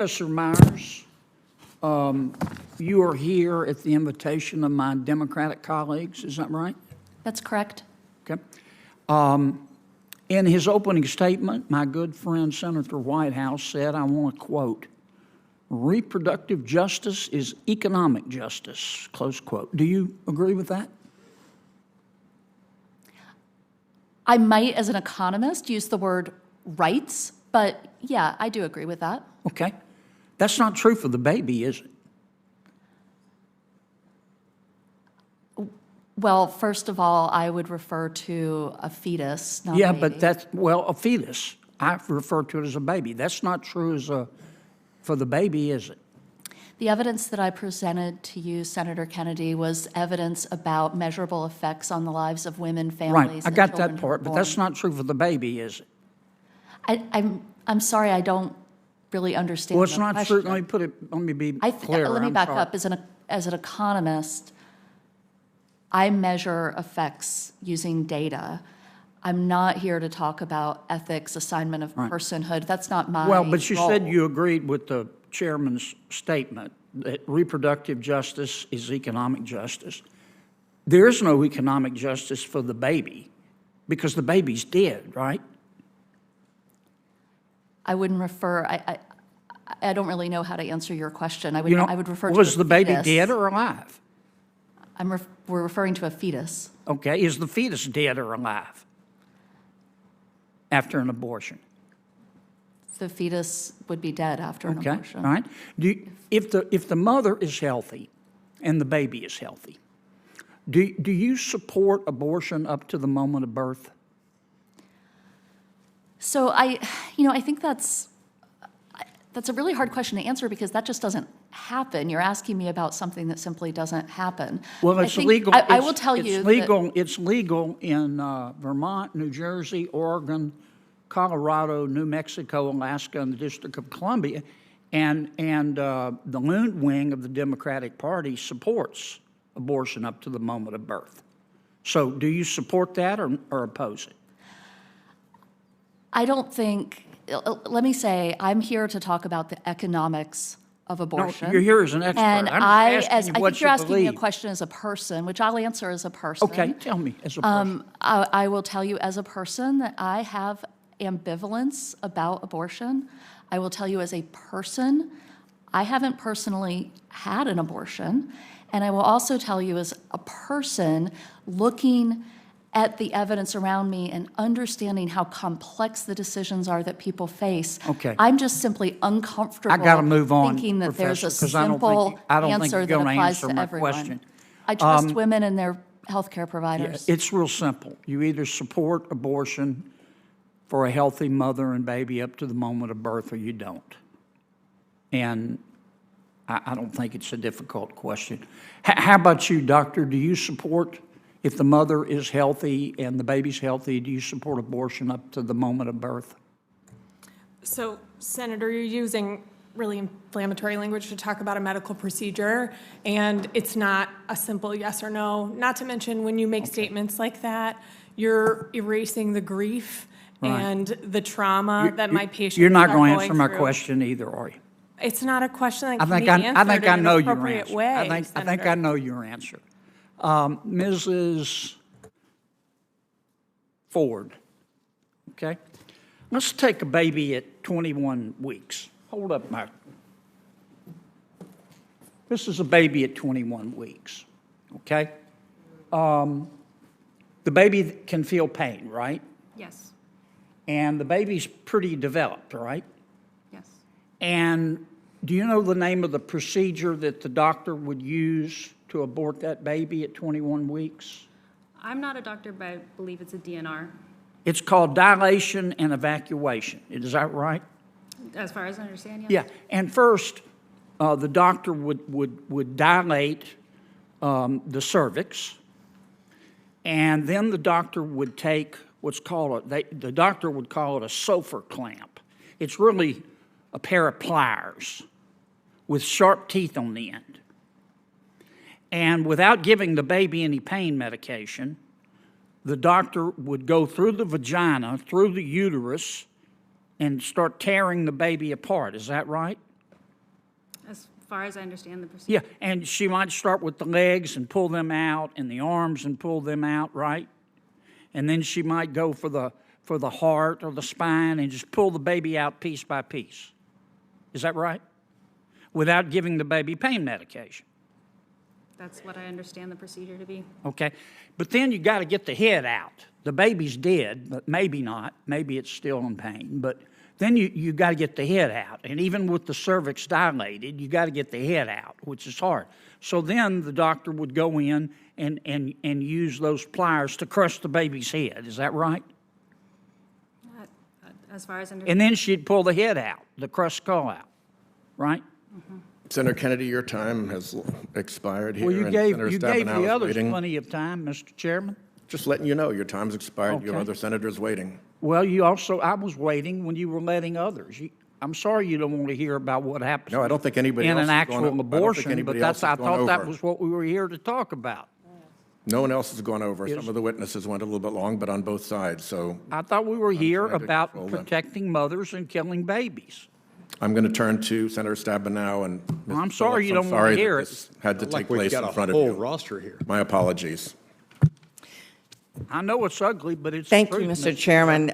Professor Myers, you are here at the invitation of my Democratic colleagues, is that right? That's correct. Okay. In his opening statement, my good friend Senator Whitehouse said, I want to quote, reproductive justice is economic justice, close quote. Do you agree with that? I might, as an economist, use the word rights, but yeah, I do agree with that. Okay. That's not true for the baby, is it? Well, first of all, I would refer to a fetus, not Yeah, a baby. but that's, well, a fetus. I refer to it as a baby. That's not true for the baby, is it? The evidence that I presented to you, Senator Kennedy, was evidence about measurable effects on the lives of women, families, Right, I and got children that who were part, but that's born. not true for the baby, is it? I'm sorry, I don't really understand Well, it's the not question. true. Let me be I clear. let me I'm back sorry. up. As an economist, I measure effects using data. I'm not here to talk about ethics, assignment of personhood. That's not my Well, but you role. said you agreed with the chairman's statement that reproductive justice is economic justice. There is no economic justice for the baby because the baby's dead, right? I wouldn't refer. I don't really know how to answer your question. I would. You know, I would refer to was a the baby fetus. dead or alive? We're referring to a fetus. Okay, is the fetus dead or alive after an abortion? The fetus would be dead after an Okay, abortion. all right. If the mother is healthy and the baby is healthy, do you support abortion up to the moment of birth? So I think that's a really hard question to answer because that just doesn't happen. You're asking me about something that simply doesn't happen. Well, I it's think- legal. I will tell you that It's legal in Vermont, New Jersey, Oregon, Colorado, New Mexico, Alaska, and the District of Columbia, and the Loon wing of the Democratic Party supports abortion up to the moment of birth. So, do you support that or oppose it? I don't think. Let me say, I'm here to talk about the economics of abortion. No, you're here as an expert. And I'm just asking you I what think you're you asking me a believe. question as a person, which I'll answer as a person. Okay, tell me as a person. I will tell you as a person that I have ambivalence about abortion. I will tell you as a person, I haven't personally had an abortion. And I will also tell you as a person looking at the evidence around me and understanding how complex the decisions are that people face. Okay. I'm just simply uncomfortable I gotta move on, thinking that there's a Professor, 'cause I don't simple think answer you're that gonna applies answer to my everyone. question. I trust women and their healthcare providers. It's real simple. You either support abortion for a healthy mother and baby up to the moment of birth or you don't. And I don't think it's a difficult question. How about you, doctor? Do you support, if the mother is healthy and the baby's healthy, do you support abortion up to the moment of birth? So, Senator, you're using really inflammatory language to talk about a medical procedure, and it's not a simple yes or no. Not to mention, when you make statements like that, you're erasing the grief and the trauma that my patients You're not are going to answer my through. question either, are you? It's not a question that I can think be I answered think I in know an your appropriate answer. way, I think I Senator. know your answer. Mrs. Ford, okay? Let's take a baby at 21 weeks. Hold up, Mike. This is a baby at 21 weeks, okay? The baby can feel pain, right? Yes, And the baby's pretty developed, right? yes. And do you know the name of the procedure that the doctor would use to abort that baby at 21 weeks? I'm not a doctor, but I believe it's a DNR, It's called dilation and evacuation. Is that right? as far as I understand, yes. Yeah. And first, the doctor would dilate the cervix, and then the doctor would take what's called the doctor would call it a Sofer clamp. It's really a pair of pliers with sharp teeth on the end. And without giving the baby any pain medication, the doctor would go through the vagina, through the uterus, and start tearing the baby apart. Is that right? As far as I understand the procedure. Yeah, and she might start with the legs and pull them out, and the arms and pull them out, right? And then she might go for the heart or the spine and just pull the baby out piece by piece. Is that right? Without giving the baby pain medication. That's what I understand the procedure to be. Okay, but then you got to get the head out. The baby's dead, but maybe not. Maybe it's still in pain, but then you got to get the head out. And even with the cervix dilated, you got to get the head out, which is hard. So then the doctor would go in and use those pliers to crush the baby's head. Is that right? As far as I understand. And then she'd pull the head out, the crushed skull out, right? Senator Kennedy, your time has expired here. Well, you and gave Senator the Stabenow is others waiting. plenty of time, Mr. Chairman. Just letting you know, your time's expired. You have Okay. other senators waiting. Well, I was waiting when you were letting others. I'm sorry you don't want to hear about what happens No, I don't think anybody in else an is actual going- I don't think abortion, but anybody else I is going thought that over. was what we were here to talk about. No one else has gone over. Is- Some of the witnesses went a little bit long, but on both sides. So I thought we were here trying to about control them. protecting mothers and killing babies. I'm going to turn to Senator Stabenow and Mr. Well, I'm sorry Phillips. you I'm don't wanna sorry that hear it. this had to Like take we've place got in a front of whole you. roster here. My apologies. I know it's ugly, but it's the Thank you, truth, Mr. Chairman.